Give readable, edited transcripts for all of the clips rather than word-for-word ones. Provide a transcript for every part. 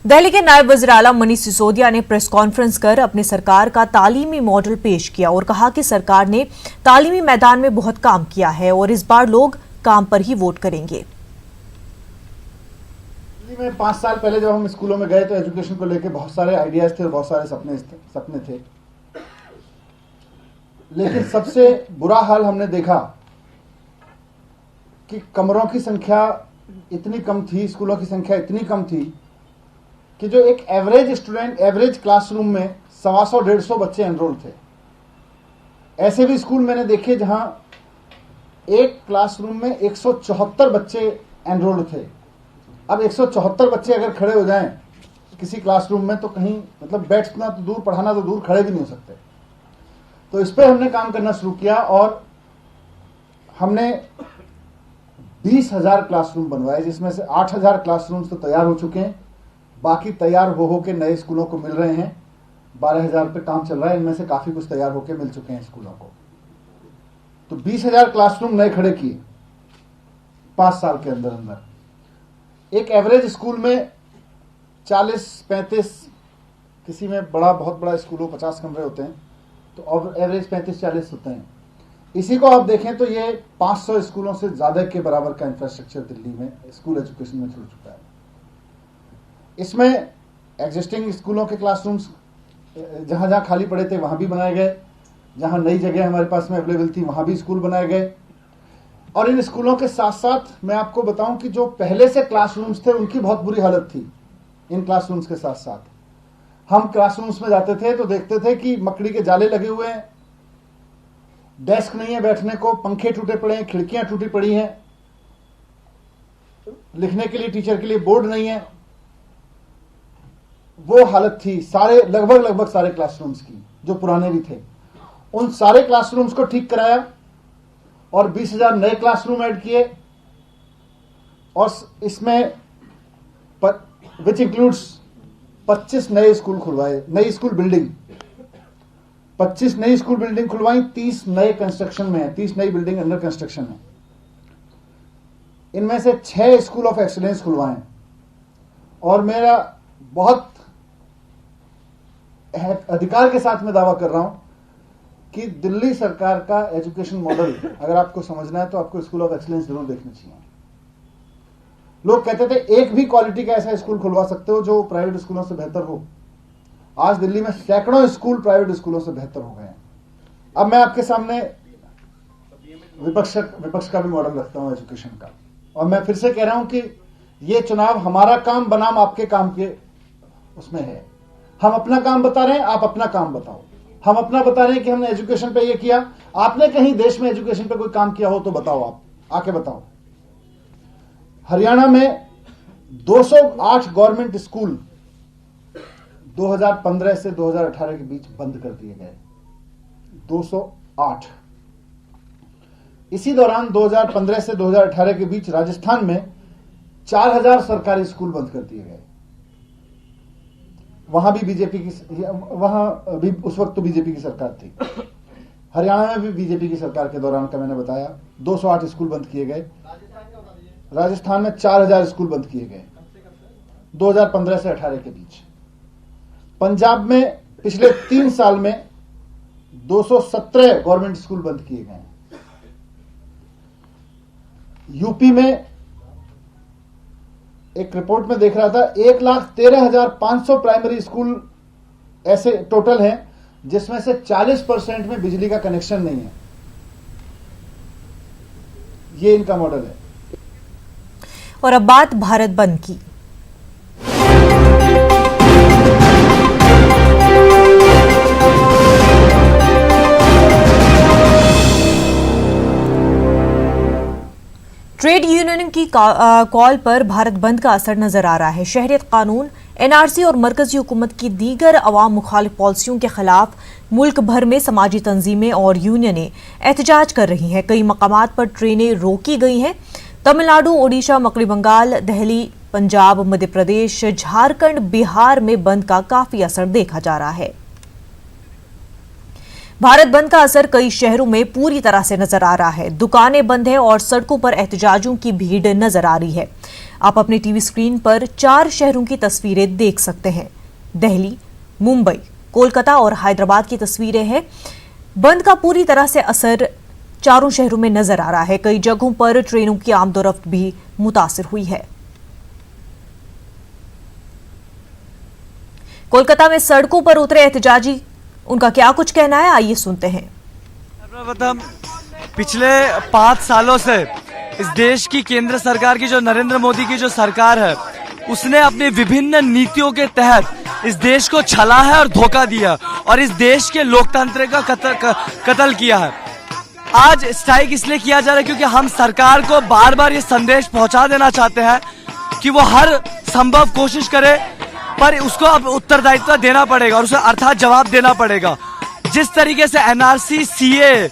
दिल्ली के नायब वज़ीर आला मनीष सिसोदिया ने प्रेस कॉन्फ्रेंस कर अपनी सरकार का तालीमी मॉडल पेश किया और कहा कि सरकार ने तालीमी मैदान में बहुत काम किया है और इस बार लोग काम पर ही वोट करेंगे। दिल्ली में 5 साल पहले जब हम स्कूलों में गए तो एजुकेशन को लेकर बहुत सारे आइडियाज थे और बहुत सारे सपने थे, लेकिन सबसे बुरा हाल हमने देखा कि कमरों की संख्या इतनी कम थी, स्कूलों की संख्या इतनी कम थी कि जो एक एवरेज स्टूडेंट एवरेज क्लासरूम में 125-150 बच्चे एनरोल थे। ऐसे भी स्कूल मैंने देखे जहां एक क्लासरूम में 174 बच्चे एनरोल्ड थे। अब 174 बच्चे अगर खड़े हो जाएं किसी क्लासरूम में तो कहीं मतलब बैठना तो दूर, पढ़ाना तो दूर, खड़े भी नहीं हो सकते। तो इस पर हमने काम करना शुरू किया और हमने 20,000 क्लासरूम बनवाए, जिसमें से 8,000 क्लासरूम्स तो तैयार हो चुके हैं, बाकी तैयार हो के नए स्कूलों को मिल रहे हैं। 12,000 पे काम चल रहा है, इनमें से काफी कुछ तैयार होके मिल चुके हैं स्कूलों को। तो 20,000 क्लासरूम नए खड़े किए 5 साल के अंदर अंदर। एक एवरेज स्कूल में 40-35, किसी में बहुत बड़ा स्कूल हो 50 कमरे होते हैं, तो एवरेज 35-40 होते हैं। इसी को आप देखें तो ये 500 स्कूलों से ज्यादा के बराबर का इंफ्रास्ट्रक्चर दिल्ली में स्कूल एजुकेशन में जुड़ चुका है। इसमें एग्जिस्टिंग स्कूलों के क्लासरूम्स जहां जहां खाली पड़े थे वहां भी बनाए गए, जहां नई जगह हमारे पास में अवेलेबल थी वहां भी स्कूल बनाए गए। और इन स्कूलों के साथ साथ मैं आपको बताऊं कि जो पहले से क्लासरूम्स थे उनकी बहुत बुरी हालत थी। इन क्लासरूम्स के साथ साथ हम क्लासरूम्स में जाते थे तो देखते थे कि मकड़ी के जाले लगे हुए हैं, डेस्क नहीं है बैठने को, पंखे टूटे पड़े हैं, खिड़कियां टूटी पड़ी हैं, लिखने के लिए टीचर के लिए बोर्ड नहीं है। वो हालत थी सारे लगभग सारे क्लासरूम्स की जो पुराने भी थे। उन सारे क्लासरूम्स को ठीक कराया और 20,000 नए क्लासरूम ऐड किए और इसमें विच इंक्लूड्स 25 नए स्कूल खुलवाए, नई स्कूल बिल्डिंग 25 नई स्कूल बिल्डिंग खुलवाई, 30 नए कंस्ट्रक्शन में है, 30 नई बिल्डिंग अंडर कंस्ट्रक्शन है। इनमें से 6 स्कूल ऑफ एक्सीलेंस खुलवाए। और मेरा बहुत अधिकार के साथ मैं दावा कर रहा हूं कि दिल्ली सरकार का एजुकेशन मॉडल अगर आपको समझना है तो आपको स्कूल ऑफ एक्सीलेंस जरूर देखना चाहिए। लोग कहते थे एक भी क्वालिटी का ऐसा स्कूल खुलवा सकते हो जो प्राइवेट स्कूलों से बेहतर हो। आज दिल्ली में सैकड़ों स्कूल प्राइवेट स्कूलों से बेहतर हो गए हैं। अब मैं आपके सामने विपक्ष का भी मॉडल रखता हूं एजुकेशन का, और मैं फिर से कह रहा हूं कि ये चुनाव हमारा काम बनाम आपके काम के उसमें है। हम अपना काम बता रहे हैं, आप अपना काम बताओ। हम अपना बता रहे हैं कि हमने एजुकेशन पे ये किया, आपने कहीं देश में एजुकेशन पे कोई काम किया हो तो बताओ, आप आके बताओ। हरियाणा में 208 गवर्नमेंट स्कूल 2015 से 2018 के बीच बंद कर दिए गए। 208। इसी दौरान 2015 से 2018 के बीच राजस्थान में 4,000 सरकारी स्कूल बंद कर दिए गए। वहां भी उस वक्त तो बीजेपी की सरकार थी। हरियाणा में भी बीजेपी की सरकार के दौरान का मैंने बताया 208 स्कूल बंद किए गए। राजस्थान में 4,000 स्कूल बंद किए गए 2015 से 18 के बीच। पंजाब में पिछले 3 साल में 217 गवर्नमेंट स्कूल बंद किए गए। यूपी में एक रिपोर्ट में देख रहा था 1,13,500 प्राइमरी स्कूल ऐसे टोटल हैं जिसमें से 40% में बिजली का कनेक्शन नहीं है। ये इनका मॉडल है। और अब बात भारत बंद की। ट्रेड यूनियन की कॉल पर भारत बंद का असर नजर आ रहा है। शहरियत कानून, एनआरसी और मरकजी हुकूमत की दीगर अवाम मुखालिफ पॉलिसियों के खिलाफ मुल्क भर में समाजी तंजीमें और यूनियनें एहतजाज कर रही हैं। कई मकामात पर ट्रेनें रोकी गई हैं। तमिलनाडु, ओडिशा, मकड़ी बंगाल, दिल्ली, पंजाब, मध्य प्रदेश, झारखंड, बिहार में बंद का काफी असर देखा जा रहा है। भारत बंद का असर कई शहरों में पूरी तरह से नजर आ रहा है। दुकानें बंद हैं और सड़कों पर एहतजाजों की भीड़ नजर आ रही है। आप अपने टीवी स्क्रीन पर 4 शहरों की तस्वीरें देख सकते हैं। दिल्ली, मुंबई, कोलकाता और हैदराबाद की तस्वीरें हैं। बंद का पूरी तरह से असर चारों शहरों में नजर आ रहा है। कई जगहों पर ट्रेनों की आमदोरफ्त भी मुतासिर हुई है। कोलकाता में सड़कों पर उतरे एहतजाजी, उनका क्या कुछ कहना है, आइए सुनते हैं। सर्वप्रथम पिछले 5 सालों से इस देश की केंद्र सरकार की जो नरेंद्र मोदी की जो सरकार है, उसने अपनी विभिन्न नीतियों के तहत इस देश को छला है और धोखा दिया और इस देश के लोकतंत्र का कत्ल किया है। आज स्ट्राइक इसलिए किया जा रहा है क्योंकि हम सरकार को बार बार ये संदेश पहुंचा देना चाहते हैं कि वो हर संभव कोशिश करे, पर उसको अब उत्तरदायित्व देना पड़ेगा और उसे अर्थात जवाब देना पड़ेगा। जिस तरीके से एनआरसी, सीए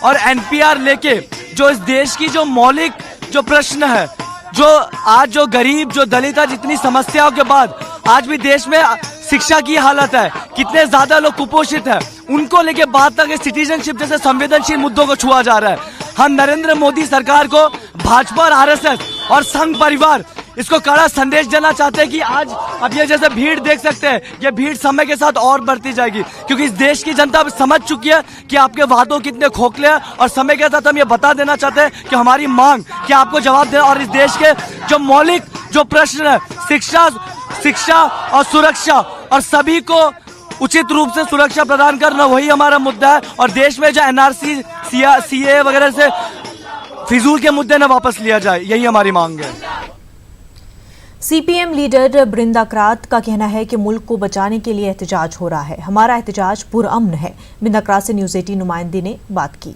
और एनपीआर लेके जो इस देश की जो मौलिक जो प्रश्न है, जो आज जो गरीब, जो दलित, आज इतनी समस्याओं के बाद आज भी देश में शिक्षा की हालत है, कितने ज्यादा लोग कुपोषित है, उनको लेके बात तक सिटीजनशिप जैसे संवेदनशील मुद्दों को छुआ जा रहा है। हम नरेंद्र मोदी सरकार को, भाजपा और आरएसएस और संघ परिवार इसको कड़ा संदेश देना चाहते हैं कि आज अब ये जैसे भीड़ देख सकते हैं, ये भीड़ समय के साथ और बढ़ती जाएगी क्योंकि इस देश की जनता समझ चुकी है कि आपके वादों कितने खोखले हैं और समय के साथ हम ये बता देना चाहते हैं कि हमारी मांग कि आपको जवाब देना और इस देश के जो मौलिक जो प्रश्न है, शिक्षा और सुरक्षा और सभी को उचित रूप से सुरक्षा प्रदान करना, वही हमारा मुद्दा है। और देश में जो एनआरसी, सीए वगैरह से फिजूल के मुद्दे न वापस लिया जाए, यही हमारी मांग है। सीपीएम लीडर बृंदा क्रात का कहना है कि मुल्क को बचाने के लिए एहतजाज हो रहा है। हमारा एहतजाज पुरअमन है। बृंदा क्रात से न्यूज़ 18 नुमाइंदे ने बात की।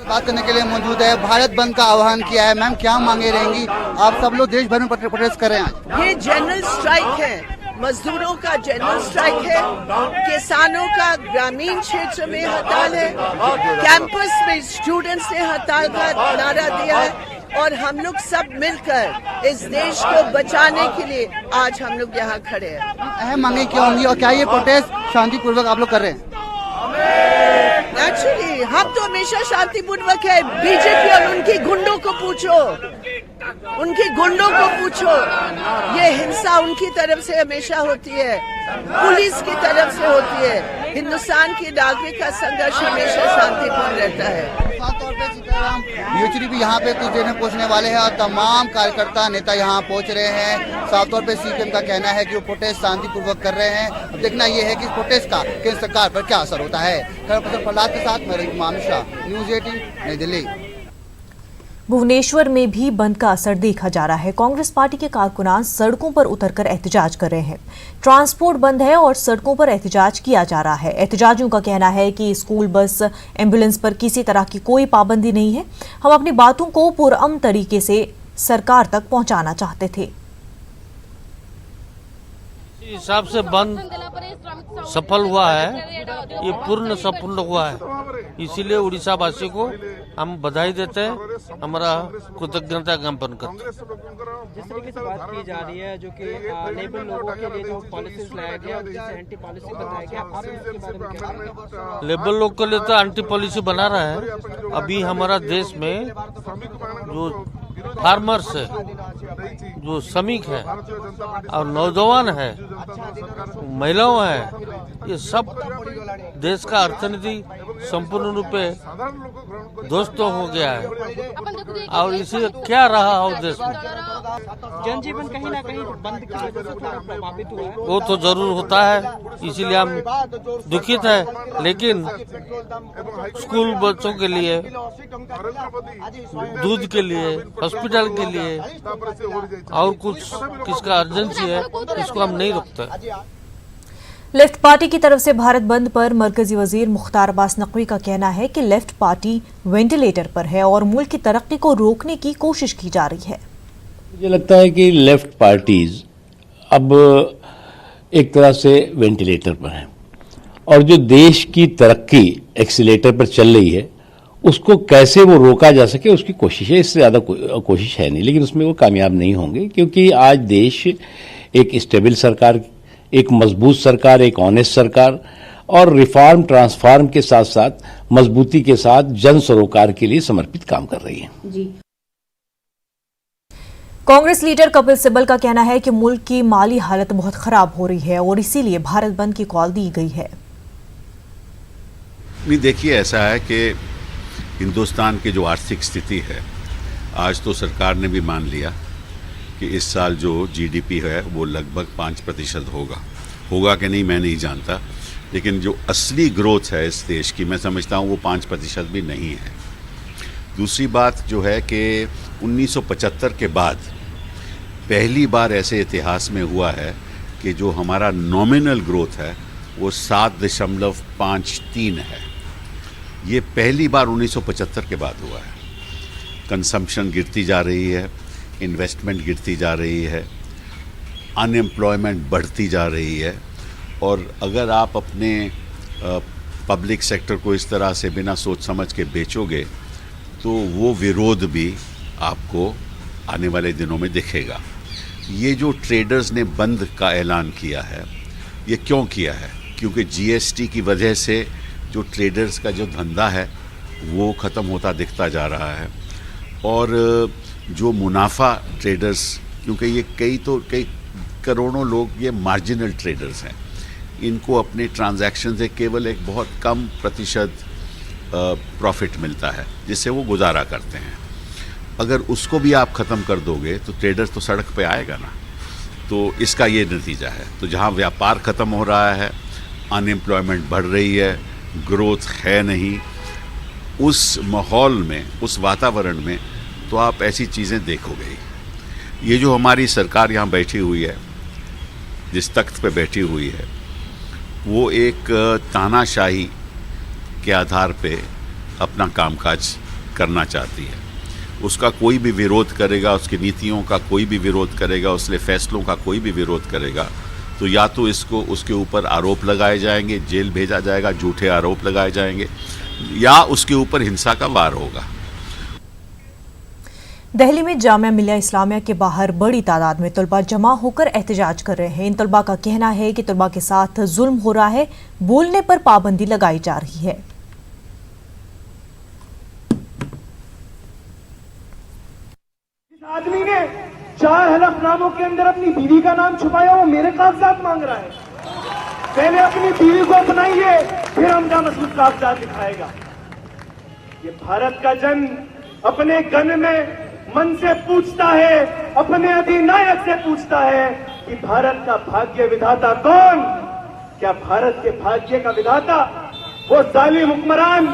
बात करने के लिए मौजूद है। भारत बंद का आह्वान किया है। मैम, क्या मांगे रहेंगी? आप सब लोग देश भर में प्रोटेस्ट कर रहे हैं। ये जनरल स्ट्राइक है, मजदूरों का जनरल स्ट्राइक है, किसानों का ग्रामीण क्षेत्र में हड़ताल है, कैंपस में स्टूडेंट्स ने हड़ताल का नारा दिया है और हम लोग सब मिलकर इस देश को बचाने के लिए आज हम लोग यहाँ खड़े हैं। अहम मांगे क्या होंगी और क्या ये प्रोटेस्ट शांतिपूर्वक आप लोग कर रहे हैं? एक्चुअली हम तो हमेशा शांतिपूर्वक है। बीजेपी और उनके गुंडों को पूछो, ये हिंसा उनकी तरफ से हमेशा होती है, पुलिस की तरफ से होती है। हिंदुस्तान के नागरिक का संघर्ष हमेशा शांतिपूर्ण रहता है। साफ तौर पे सीताराम येचुरी भी यहाँ पे कुछ देर में पहुँचने वाले हैं और तमाम कार्यकर्ता नेता यहाँ पहुँच रहे हैं। साफ तौर पे सीपीएम का कहना है कि वो प्रोटेस्ट शांतिपूर्वक कर रहे हैं। अब देखना ये है कि इस प्रोटेस्ट का केंद्र सरकार पर क्या असर होता है। प्रहलाद के साथ मैं इमाम शाह, न्यूज़ 18 नई दिल्ली। भुवनेश्वर में भी बंद का असर देखा जा रहा है। कांग्रेस पार्टी के कारकुनान सड़कों पर उतरकर एहतजाज कर रहे हैं। ट्रांसपोर्ट बंद है और सड़कों पर एहतजाज किया जा रहा है। एहतजाजियों का कहना है कि स्कूल बस, एम्बुलेंस पर किसी तरह की कोई पाबंदी नहीं है। हम अपनी बातों को पुरअमन तरीके से सरकार तक पहुंचाना चाहते थे। हिसाब से बंद सफल हुआ है, ये पूर्ण सफल हुआ है, इसीलिए उड़ीसा वासी को हम बधाई देते हैं, हमारा कृतज्ञता ज्ञापन करते हैं। जिस तरीके से बात की जा रही है जो कि लेबर लोगों के लिए जो पॉलिसीज लाया गया जिसे एंटी पॉलिसी बताया गया, आप इसके बारे में क्या कहेंगे? लेबर लोग के लिए तो एंटी पॉलिसी बना रहा है। अभी हमारा देश में जो फार्मर्स है, जो श्रमिक है और नौजवान है, महिलाओं है, ये सब देश का अर्थनीति संपूर्ण रूप से ध्वस्त हो गया है और इसे क्या रहा हो देश में, जनजीवन कहीं ना कहीं बंद की वजह से थोड़ा प्रभावित हुआ है। वो तो जरूर होता है, इसीलिए हम दुखित है। लेकिन स्कूल बच्चों के लिए, दूध के लिए, हॉस्पिटल के लिए और कुछ किसका अर्जेंसी है, इसको हम नहीं रोकते। लेफ्ट पार्टी की तरफ से भारत बंद पर मरकजी वजीर मुख्तार अब्बास नकवी का कहना है कि लेफ्ट पार्टी वेंटिलेटर पर है और मुल्क की तरक्की को रोकने की कोशिश की जा रही है। मुझे लगता है कि लेफ्ट पार्टीज अब एक तरह से वेंटिलेटर पर हैं और जो देश की तरक्की एक्सीलेटर पर चल रही है उसको कैसे वो रोका जा सके उसकी कोशिश है। इससे ज़्यादा कोशिश है नहीं, लेकिन उसमें वो कामयाब नहीं होंगे क्योंकि आज देश एक स्टेबल सरकार, एक मजबूत सरकार, एक ऑनेस्ट सरकार और रिफॉर्म ट्रांसफॉर्म के साथ साथ मजबूती के साथ जन सरोकार के लिए समर्पित काम कर रही है। कांग्रेस लीडर कपिल सिब्बल का कहना है कि मुल्क की माली हालत बहुत खराब हो रही है और इसीलिए भारत बंद की कॉल दी गई है। नहीं, देखिए ऐसा है कि हिंदुस्तान की जो आर्थिक स्थिति है, आज तो सरकार ने भी मान लिया कि इस साल जो जीडीपी है वो लगभग 5% होगा कि नहीं मैं नहीं जानता, लेकिन जो असली ग्रोथ है इस देश की मैं समझता हूँ वो 5% भी नहीं है। दूसरी बात जो है कि 1975 के बाद पहली बार ऐसे इतिहास में हुआ है कि जो हमारा नॉमिनल ग्रोथ है वो 7.53 है। ये पहली बार 1975 के बाद हुआ है। कंजम्पशन गिरती जा रही है, इन्वेस्टमेंट गिरती जा रही है, अनएम्प्लॉयमेंट बढ़ती जा रही है, और अगर आप अपने पब्लिक सेक्टर को इस तरह से बिना सोच समझ के बेचोगे तो वो विरोध भी आपको आने वाले दिनों में दिखेगा। ये जो ट्रेडर्स ने बंद का ऐलान किया है, ये क्यों किया है? क्योंकि जीएसटी की वजह से जो ट्रेडर्स का जो धंधा है वो ख़त्म होता दिखता जा रहा है, और जो मुनाफा ट्रेडर्स, क्योंकि ये कई करोड़ों लोग ये मार्जिनल ट्रेडर्स हैं, इनको अपने ट्रांजैक्शन से केवल एक बहुत कम प्रतिशत प्रॉफिट मिलता है जिससे वो गुजारा करते हैं। अगर उसको भी आप ख़त्म कर दोगे तो ट्रेडर्स तो सड़क पे आएगा ना। तो इसका ये नतीजा है। तो जहाँ व्यापार ख़त्म हो रहा है, अनएम्प्लॉयमेंट बढ़ रही है, ग्रोथ है नहीं, उस माहौल में, उस वातावरण में तो आप ऐसी चीज़ें देखोगे ही। ये जो हमारी सरकार यहाँ बैठी हुई है, जिस तख्त पे बैठी हुई है, वो एक तानाशाही के आधार पे अपना कामकाज करना चाहती है। उसका कोई भी विरोध करेगा, उसकी नीतियों का कोई भी विरोध करेगा, उसके फैसलों का कोई भी विरोध करेगा, तो या तो इसको उसके ऊपर आरोप लगाए जाएंगे, जेल भेजा जाएगा, झूठे आरोप लगाए जाएंगे, या उसके ऊपर हिंसा का वार होगा। दिल्ली में जामिया मिलिया इस्लामिया के बाहर बड़ी तादाद में तलबा जमा होकर एहतजाज कर रहे हैं। इन तलबा का कहना है कि तलबा के साथ जुल्म हो रहा है, बोलने पर पाबंदी लगाई जा रही है। आदमी ने 4 हलफनामों के अंदर अपनी बीवी का नाम छुपाया, वो मेरे कागजात मांग रहा है। पहले अपनी बीवी को अपनाइए, फिर हमजा मसूद कागजात दिखाएगा। ये भारत का जन अपने गन में मन से पूछता है, अपने अधिनायक से पूछता है कि भारत का भाग्य विधाता कौन? क्या भारत के भाग्य का विधाता वो जालिम हुक्मरान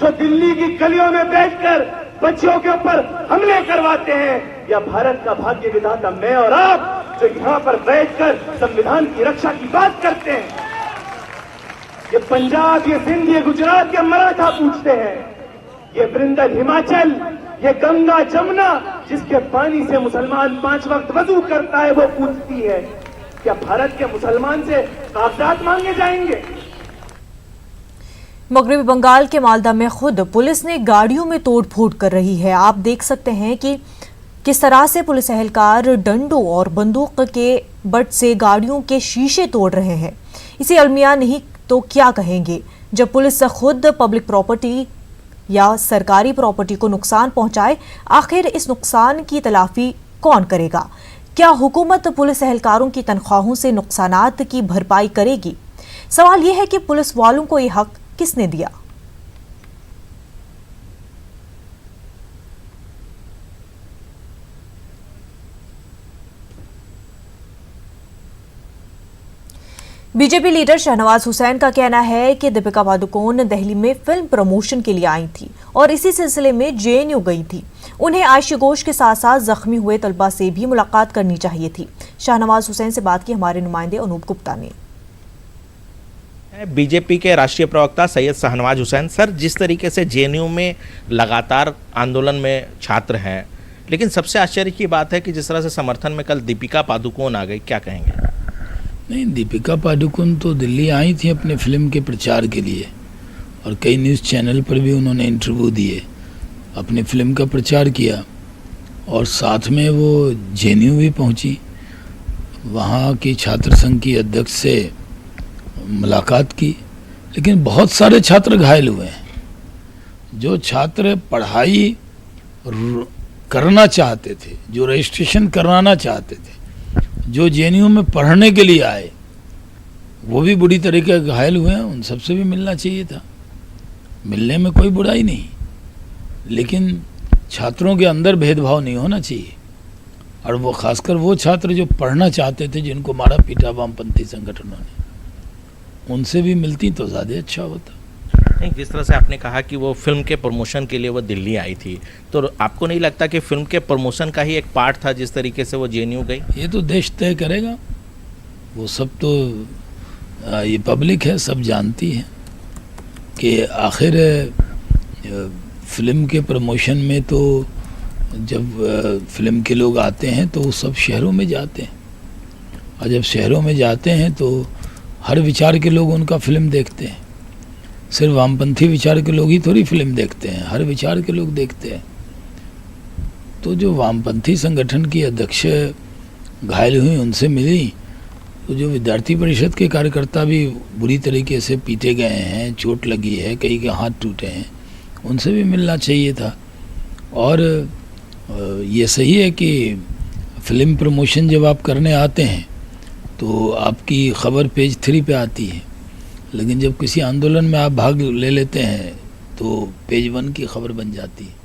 जो दिल्ली की गलियों में बैठकर बच्चियों के ऊपर हमले करवाते हैं, या भारत का भाग्य विधाता मैं और आप जो यहाँ पर बैठकर संविधान की रक्षा की बात करते हैं? ये पंजाब, ये सिंध, ये गुजरात के मराठा पूछते हैं, ये वृंदर हिमाचल, ये गंगा जमुना जिसके पानी से मुसलमान 5 वक्त वजू करता है, वो पूछती है क्या भारत के मुसलमान से कागजात मांगे जाएंगे? मगरबी बंगाल के मालदा में खुद पुलिस ने गाड़ियों में तोड़फोड़ कर रही है। आप देख सकते हैं कि किस तरह से पुलिस एहलकार डंडों और बंदूक के बट से गाड़ियों के शीशे तोड़ रहे हैं। इसे अलमिया नहीं तो क्या कहेंगे, जब पुलिस खुद पब्लिक प्रॉपर्टी या सरकारी प्रॉपर्टी को नुकसान पहुंचाए, आखिर इस नुकसान की तलाफी कौन करेगा? क्या हुकूमत पुलिस एहलकारों की तनख्वाहों से नुकसानात की भरपाई करेगी? सवाल यह है कि पुलिस वालों को यह हक किसने दिया? बीजेपी लीडर शहनवाज हुसैन का कहना है कि दीपिका पादुकोण दिल्ली में फिल्म प्रमोशन के लिए आई थी और इसी सिलसिले में जेएनयू गई थी। उन्हें आयशी घोष के साथ साथ जख्मी हुए तलबा से भी मुलाकात करनी चाहिए थी। शहनवाज हुसैन से बात की हमारे नुमाइंदे अनूप गुप्ता ने। बीजेपी के राष्ट्रीय प्रवक्ता सैयद शहनवाज हुसैन, सर, जिस तरीके से जेएनयू में लगातार आंदोलन में छात्र हैं, लेकिन सबसे आश्चर्य की बात है कि जिस तरह से समर्थन में कल दीपिका पादुकोण आ गई, क्या कहेंगे? नहीं, दीपिका पादुकोण तो दिल्ली आई थी अपने फिल्म के प्रचार के लिए और कई न्यूज़ चैनल पर भी उन्होंने इंटरव्यू दिए, अपनी फिल्म का प्रचार किया और साथ में वो जेएनयू भी पहुंची, वहाँ की छात्र संघ की अध्यक्ष से मुलाकात की। लेकिन बहुत सारे छात्र घायल हुए हैं। जो छात्र पढ़ाई करना चाहते थे, जो रजिस्ट्रेशन करवाना चाहते थे, जो जेएनयू में पढ़ने के लिए आए, वो भी बुरी तरीके घायल हुए हैं, उन सबसे भी मिलना चाहिए था। मिलने में कोई बुराई नहीं, लेकिन छात्रों के अंदर भेदभाव नहीं होना चाहिए, और वो खासकर वो छात्र जो पढ़ना चाहते थे, जिनको मारा पीटा वामपंथी संगठनों ने, उनसे भी मिलती तो ज़्यादा अच्छा होता। नहीं, जिस तरह से आपने कहा कि वो फिल्म के प्रमोशन के लिए वो दिल्ली आई थी, तो आपको नहीं लगता कि फिल्म के प्रमोशन का ही एक पार्ट था जिस तरीके से वो जेएनयू गई? ये तो देश तय करेगा, वो सब तो ये पब्लिक है, सब जानती है कि आखिर फिल्म के प्रमोशन में तो जब फिल्म के लोग आते हैं तो वो सब शहरों में जाते हैं, और जब शहरों में जाते हैं तो हर विचार के लोग उनका फिल्म देखते हैं। सिर्फ वामपंथी विचार के लोग ही थोड़ी फिल्म देखते हैं, हर विचार के लोग देखते हैं। तो जो वामपंथी संगठन की अध्यक्ष घायल हुई, उनसे मिली, तो जो विद्यार्थी परिषद के कार्यकर्ता भी बुरी तरीके से पीटे गए हैं, चोट लगी है, कई के हाथ टूटे हैं, उनसे भी मिलना चाहिए था। और ये सही है कि फिल्म प्रमोशन जब आप करने आते हैं तो आपकी खबर पेज 3 पे आती है, लेकिन जब किसी आंदोलन में आप भाग ले लेते हैं तो पेज 1 की खबर बन जाती है।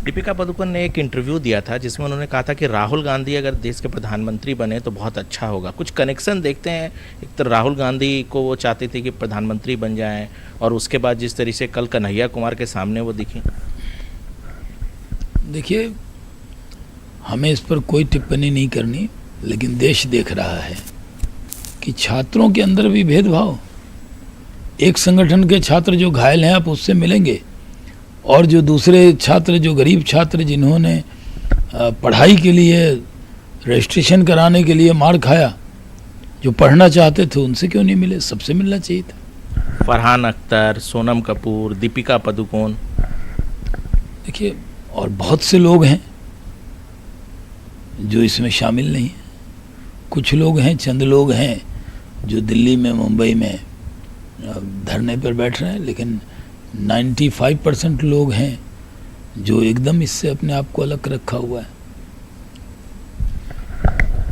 दीपिका पादुकोण ने एक इंटरव्यू दिया था जिसमें उन्होंने कहा था कि राहुल गांधी अगर देश के प्रधानमंत्री बने तो बहुत अच्छा होगा। कुछ कनेक्शन देखते हैं, एक तो राहुल गांधी को वो चाहते थे कि प्रधानमंत्री बन जाएं, और उसके बाद जिस तरीके से कल कन्हैया कुमार के सामने वो दिखी। देखिए, हमें इस पर कोई टिप्पणी नहीं करनी, लेकिन देश देख रहा है कि छात्रों के अंदर भी भेदभाव। एक संगठन के छात्र जो घायल हैं आप उससे मिलेंगे, और जो दूसरे छात्र, जो गरीब छात्र जिन्होंने पढ़ाई के लिए, रजिस्ट्रेशन कराने के लिए मार खाया, जो पढ़ना चाहते थे, उनसे क्यों नहीं मिले? सबसे मिलना चाहिए था। फरहान अख्तर, सोनम कपूर, दीपिका पादुकोण, देखिए, और बहुत से लोग हैं जो इसमें शामिल नहीं हैं। कुछ लोग हैं, चंद लोग हैं जो दिल्ली में, मुंबई में धरने पर बैठ रहे हैं, लेकिन 95% लोग हैं जो एकदम इससे अपने आप को अलग रखा हुआ है।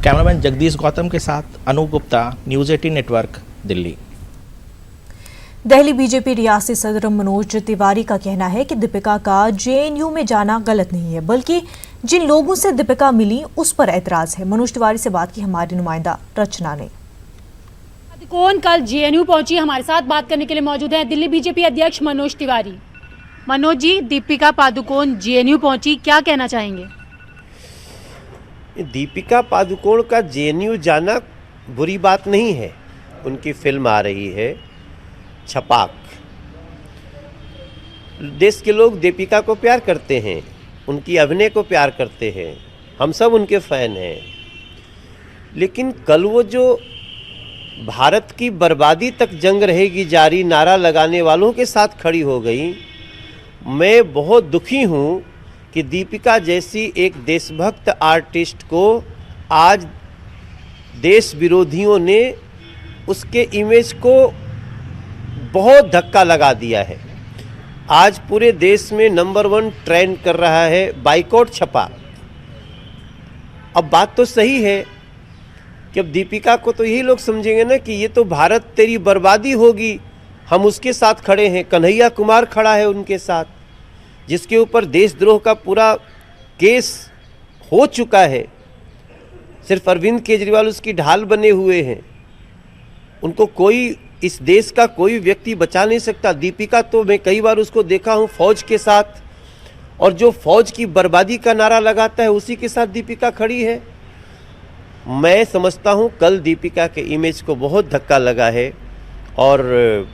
कैमरामैन जगदीश गौतम के साथ Anoop Gupta, news 18 network, Delhi. Delhi BJP रियासती सदर मनोज तिवारी का कहना है कि दीपिका का जेएनयू में जाना गलत नहीं है, बल्कि जिन लोगों से दीपिका मिली उस पर ऐतराज है। मनोज तिवारी से बात की हमारी नुमाइंदा रचना ने। कौन कल जेएनयू पहुंची, हमारे साथ बात करने के लिए मौजूद हैं दिल्ली बीजेपी अध्यक्ष मनोज तिवारी। मनोज जी, दीपिका पादुकोण जेएनयू पहुंची, क्या कहना चाहेंगे? दीपिका पादुकोण का जेएनयू जाना बुरी बात नहीं है। उनकी फिल्म आ रही है छपाक। देश के लोग दीपिका को प्यार करते हैं, उनकी अभिनय को प्यार करते हैं, हम सब उनके फैन हैं। लेकिन कल वो जो भारत की बर्बादी तक जंग रहेगी जारी नारा लगाने वालों के साथ खड़ी हो गई, मैं बहुत दुखी हूँ कि दीपिका जैसी एक देशभक्त आर्टिस्ट को आज देश विरोधियों ने उसके इमेज को बहुत धक्का लगा दिया है। आज पूरे देश में नंबर 1 ट्रेंड कर रहा है बाइकॉट छपा। अब बात तो सही है कि अब दीपिका को तो यही लोग समझेंगे ना कि ये तो भारत तेरी बर्बादी होगी, हम उसके साथ खड़े हैं। कन्हैया कुमार खड़ा है उनके साथ, जिसके ऊपर देशद्रोह का पूरा केस हो चुका है। सिर्फ अरविंद केजरीवाल उसकी ढाल बने हुए हैं, उनको कोई, इस देश का कोई व्यक्ति बचा नहीं सकता। दीपिका तो मैं कई बार उसको देखा हूँ फौज के साथ, और जो फौज की बर्बादी का नारा लगाता है उसी के साथ दीपिका खड़ी है। मैं समझता हूँ कल दीपिका के इमेज को बहुत धक्का लगा है, और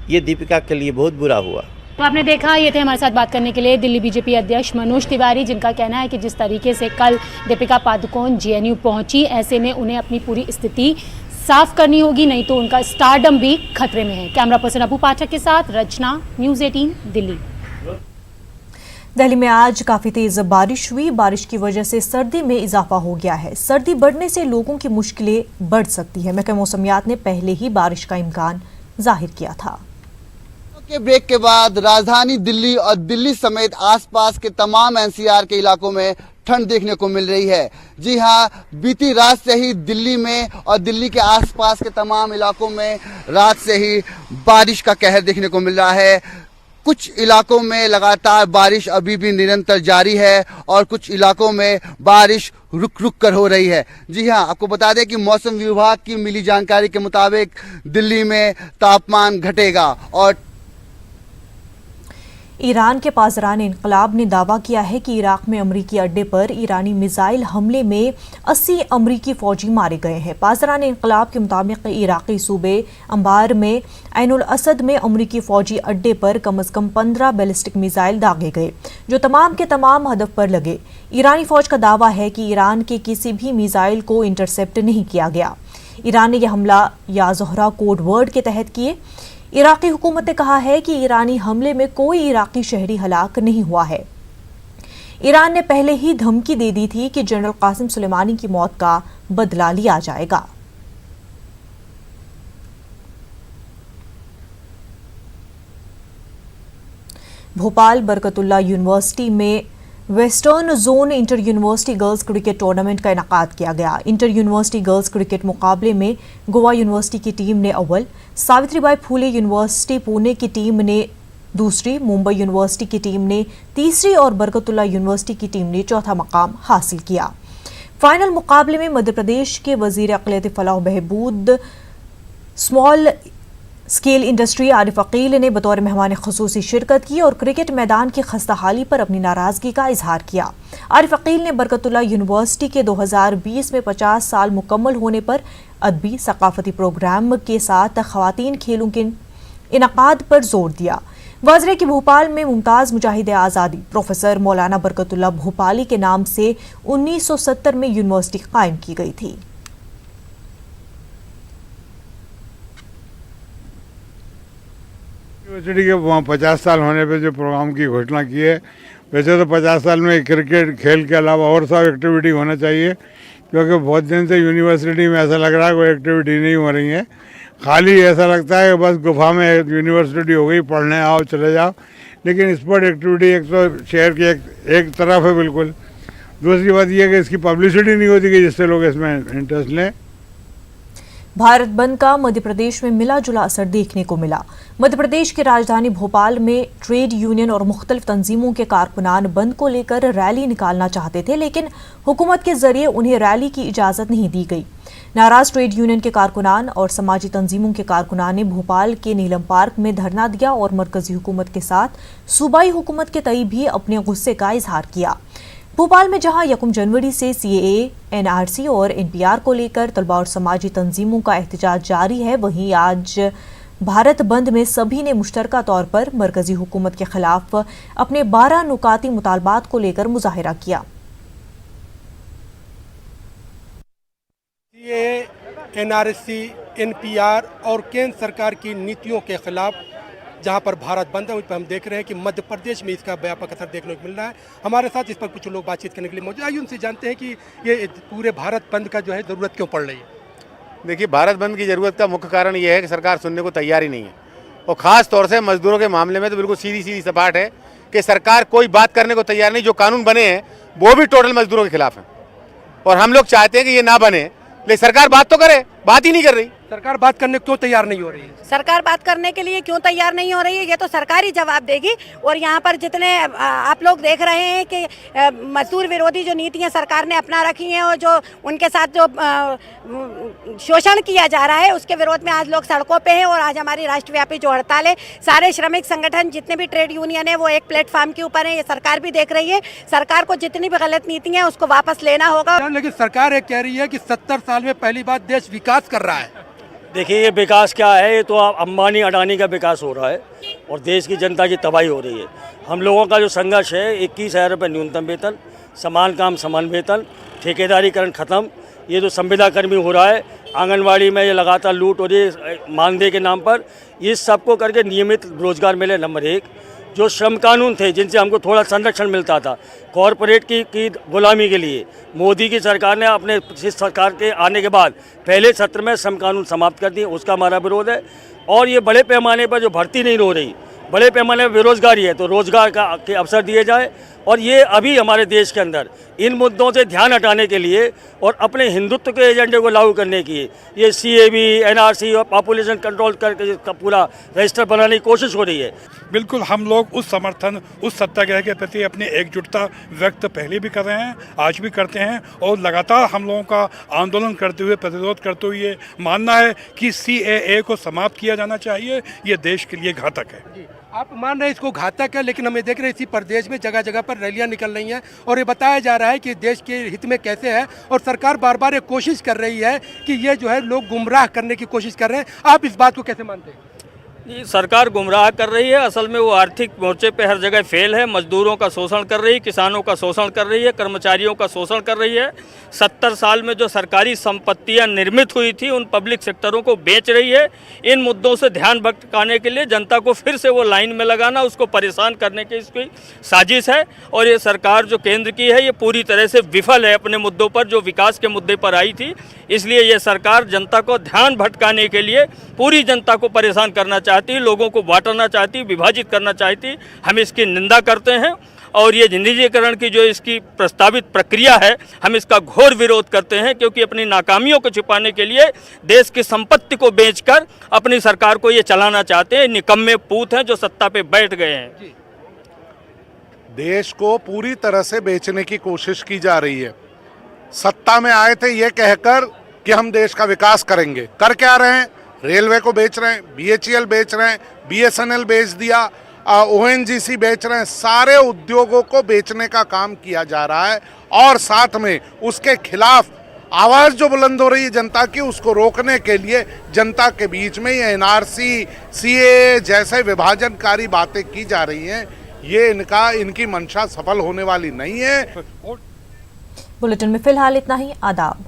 ये दीपिका के लिए बहुत बुरा हुआ। तो आपने देखा, ये थे हमारे साथ बात करने के लिए दिल्ली बीजेपी अध्यक्ष मनोज तिवारी, जिनका कहना है कि जिस तरीके से कल दीपिका पादुकोण जेएनयू पहुंची, ऐसे में उन्हें अपनी पूरी स्थिति साफ करनी होगी, नहीं तो उनका स्टारडम भी खतरे में है। कैमरा पर्सन अबू पाठक के साथ रचना, न्यूज़ 18 दिल्ली। दिल्ली में आज काफी तेज बारिश हुई। बारिश की वजह से सर्दी में इजाफा हो गया है। सर्दी बढ़ने से लोगों की मुश्किलें बढ़ सकती है। महकमा मौसमियात ने पहले ही बारिश का इम्कान जाहिर किया था। के ब्रेक के बाद राजधानी दिल्ली और दिल्ली समेत आसपास के तमाम एनसीआर के इलाकों में ठंड देखने को मिल रही है। जी हां, बीती रात से ही दिल्ली में और दिल्ली के आसपास के तमाम इलाकों में रात से ही बारिश का कहर देखने को मिल रहा है। कुछ इलाकों में लगातार बारिश अभी भी निरंतर जारी है और कुछ इलाकों में बारिश रुक रुक कर हो रही है। जी हां, आपको बता दें कि मौसम विभाग की मिली जानकारी के मुताबिक दिल्ली में तापमान घटेगा और ईरान के पासरान इनकलाब ने दावा किया है कि इराक में अमरीकी अड्डे पर ईरानी मिसाइल हमले में 80 अमरीकी फौजी मारे गए हैं। पासरान इनकलाब के मुताबिक इराकी सूबे अंबार में ऐनुल असद में अमरीकी फौजी अड्डे पर कम से कम 15 बैलिस्टिक मिसाइल दागे गए, जो तमाम के तमाम हदफ पर लगे। ईरानी फौज का दावा है कि ईरान के किसी भी मिसाइल को इंटरसेप्ट नहीं किया गया। ईरान ने यह हमला या जोहरा कोड वर्ड के तहत किए। इराकी हुकूमत ने कहा है कि ईरानी हमले में कोई इराकी शहरी हलाक नहीं हुआ है। ईरान ने पहले ही धमकी दे दी थी कि जनरल कासिम सुलेमानी की मौत का बदला लिया जाएगा। भोपाल बरकतुल्ला यूनिवर्सिटी में western zone inter university girls cricket tournament का इनेकाद किया गया। इंटर यूनिवर्सिटी गर्ल्स क्रिकेट मुकाबले में गोवा यूनिवर्सिटी की टीम ने अव्वल, सावित्रीबाई फूले यूनिवर्सिटी पुणे की टीम ने दूसरी, मुंबई यूनिवर्सिटी की टीम ने तीसरी और बरकतुल्ला यूनिवर्सिटी की टीम ने चौथा मकाम हासिल किया। फाइनल मुकाबले में मध्य प्रदेश के वजीर अक़लियत फलाह बहबूद, small scale industry Arif Aqeel ने बतौर मेहमान ख़ुसूसी शिरकत की और क्रिकेट मैदान की खस्ताहाली पर अपनी नाराजगी का इजहार किया। आरिफ अकील ने बरकतुल्ला यूनिवर्सिटी के 2020 में 50 साल मुकम्मल होने पर अदबी सकाफती प्रोग्राम के साथ ख़वातीन खेलों के इनकाद पर जोर दिया। वाज़ेह कि भोपाल में मुमताज़ मुजाहिद आज़ादी प्रोफेसर मौलाना बरकतुल्ला भोपाली के नाम से 1970 में यूनिवर्सिटी कायम की गई थी। यूनिवर्सिटी के 50 साल होने पे जो प्रोग्राम की घोषणा की है, वैसे तो 50 साल में क्रिकेट खेल के अलावा और सब एक्टिविटी होना चाहिए, क्योंकि बहुत दिन से यूनिवर्सिटी में ऐसा लग रहा है कोई एक्टिविटी नहीं हो रही है। खाली ऐसा लगता है कि बस गुफा में यूनिवर्सिटी हो गई, पढ़ने आओ चले जाओ, लेकिन स्पोर्ट एक्टिविटी एक तो शहर की एक तरफ है बिल्कुल। दूसरी बात यह है कि इसकी पब्लिसिटी नहीं होती कि जिससे लोग इसमें इंटरेस्ट लें। भारत बंद का मध्य प्रदेश में मिला जुला असर देखने को मिला। मध्य प्रदेश की राजधानी भोपाल में ट्रेड यूनियन और मुख्तलिफ तंजीमों के कारकुनान बंद को लेकर रैली निकालना चाहते थे, लेकिन हुकूमत के जरिए उन्हें रैली की इजाजत नहीं दी गई। नाराज ट्रेड यूनियन के कारकुनान और समाजी तंजीमों के कारकुनान ने भोपाल के नीलम पार्क में धरना दिया और मरकजी हुकूमत के साथ सूबाई हुकूमत के तई भी अपने गुस्से का इजहार किया। भोपाल में जहां 1 जनवरी से CAA, NRC और NPR को लेकर तलबा और समाजी तंजीमों का एहतजाज जारी है, वहीं आज भारत बंद में सभी ने मुश्तरका तौर पर मरकजी हुकूमत के खिलाफ अपने 12 नुकाती मुतालबात को लेकर मुजाहिरा किया। CAA, NRC, NPR और केंद्र सरकार की नीतियों के खिलाफ जहां पर भारत बंद है, उस पर हम देख रहे हैं कि मध्य प्रदेश में इसका व्यापक असर देखने को मिल रहा है। हमारे साथ इस पर कुछ लोग बातचीत करने के लिए मौजूद, आइए उनसे जानते हैं कि ये पूरे भारत बंद का जो है ज़रूरत क्यों पड़ रही है। देखिए, भारत बंद की ज़रूरत का मुख्य कारण ये है कि सरकार सुनने को तैयार ही नहीं है, और ख़ास तौर से मजदूरों के मामले में तो बिल्कुल सीधी सपाट है कि सरकार कोई बात करने को तैयार नहीं। जो कानून बने हैं वो भी टोटल मजदूरों के खिलाफ हैं, और हम लोग चाहते हैं कि ये ना बने, लेकिन सरकार बात तो करे, बात ही नहीं कर रही। सरकार बात करने को क्यों तैयार नहीं हो रही है? सरकार बात करने के लिए क्यों तैयार नहीं हो रही है, ये तो सरकार ही जवाब देगी। और यहाँ पर जितने आप लोग देख रहे हैं कि मजदूर विरोधी जो नीतियाँ सरकार ने अपना रखी हैं और जो उनके साथ जो शोषण किया जा रहा है, उसके विरोध में आज लोग सड़कों पे हैं। और आज हमारी राष्ट्रव्यापी जो हड़ताल है, सारे श्रमिक संगठन जितने भी ट्रेड यूनियन है वो एक प्लेटफॉर्म के ऊपर है। ये सरकार भी देख रही है। सरकार को जितनी भी गलत नीति है उसको वापस लेना होगा। लेकिन सरकार ये कह रही है कि 70 साल में पहली बार देश विकास कर रहा है। देखिए, ये विकास क्या है? ये तो अंबानी अडानी का विकास हो रहा है और देश की जनता की तबाही हो रही है। हम लोगों का जो संघर्ष है, 21,000 रुपये न्यूनतम वेतन, समान काम समान वेतन, ठेकेदारीकरण खत्म, ये जो संविदा कर्मी हो रहा है, आंगनवाड़ी में ये लगातार लूट हो रही है मानदेय के नाम पर, ये सबको करके नियमित रोजगार मिले। नंबर 1, जो श्रम कानून थे जिनसे हमको थोड़ा संरक्षण मिलता था कॉरपोरेट की गुलामी के लिए, मोदी की सरकार ने अपने सरकार के आने के बाद पहले सत्र में श्रम कानून समाप्त कर दिए, उसका हमारा विरोध है। और ये बड़े पैमाने पर जो भर्ती नहीं हो रही, बड़े पैमाने पर बेरोजगारी है तो रोजगार के अवसर दिए जाए। और ये अभी हमारे देश के अंदर इन मुद्दों से ध्यान हटाने के लिए और अपने हिंदुत्व के एजेंडे को लागू करने की ये CAB, NRC और पॉपुलेशन कंट्रोल करके का पूरा रजिस्टर बनाने की कोशिश हो रही है। बिल्कुल हम लोग उस समर्थन, उस सत्याग्रह के प्रति अपनी एकजुटता व्यक्त पहले भी कर रहे हैं, आज भी करते हैं और लगातार हम लोगों का आंदोलन करते हुए, प्रतिरोध करते हुए ये मानना है कि CAA को समाप्त किया जाना चाहिए। ये देश के लिए घातक है। आप मान रहे हैं इसको घातक है, लेकिन हमें देख रहे हैं इसी प्रदेश में जगह जगह पर रैलियां निकल रही हैं और ये बताया जा रहा है कि देश के हित में कैसे है और सरकार बार बार ये कोशिश कर रही है कि ये जो है लोग गुमराह करने की कोशिश कर रहे हैं। आप इस बात को कैसे मानते हैं? ये सरकार गुमराह कर रही है। असल में वो आर्थिक मोर्चे पे हर जगह फेल है। मजदूरों का शोषण कर रही है, किसानों का शोषण कर रही है, कर्मचारियों का शोषण कर रही है। 70 साल में जो सरकारी संपत्तियां निर्मित हुई थी उन पब्लिक सेक्टरों को बेच रही है। इन मुद्दों से ध्यान भटकाने के लिए जनता को फिर से वो लाइन में लगाना, उसको परेशान करने की इसकी साजिश है। और ये सरकार जो केंद्र की है ये पूरी तरह से विफल है अपने मुद्दों पर, जो विकास के मुद्दे पर आई थी। इसलिए ये सरकार जनता को ध्यान भटकाने के लिए पूरी जनता को परेशान करना चाहती, लोगों को बांटना चाहती, विभाजित करना चाहती। हम इसकी निंदा करते हैं और ये निजीकरण की जो इसकी प्रस्तावित प्रक्रिया है हम इसका घोर विरोध करते हैं, क्योंकि अपनी नाकामियों को छिपाने के लिए देश की संपत्ति को बेचकर अपनी सरकार को ये चलाना चाहते हैं। निकम्मे पूत हैं जो सत्ता पे बैठ गए हैं। देश को पूरी तरह से बेचने की कोशिश की जा रही है। सत्ता में आए थे ये कहकर कि हम देश का विकास करेंगे, कर क्या रहे हैं? रेलवे को बेच रहे हैं, BHEL बेच रहे हैं, BSNL बेच दिया, ONGC बेच रहे हैं। सारे उद्योगों को बेचने का काम किया जा रहा है और साथ में उसके खिलाफ आवाज़ जो बुलंद हो रही है जनता की, उसको रोकने के लिए जनता के बीच में ये NRC, CAA जैसे विभाजनकारी बातें की जा रही हैं। ये इनकी मंशा सफल होने वाली नहीं है। बुलेटिन में फिलहाल इतना ही। आदाब।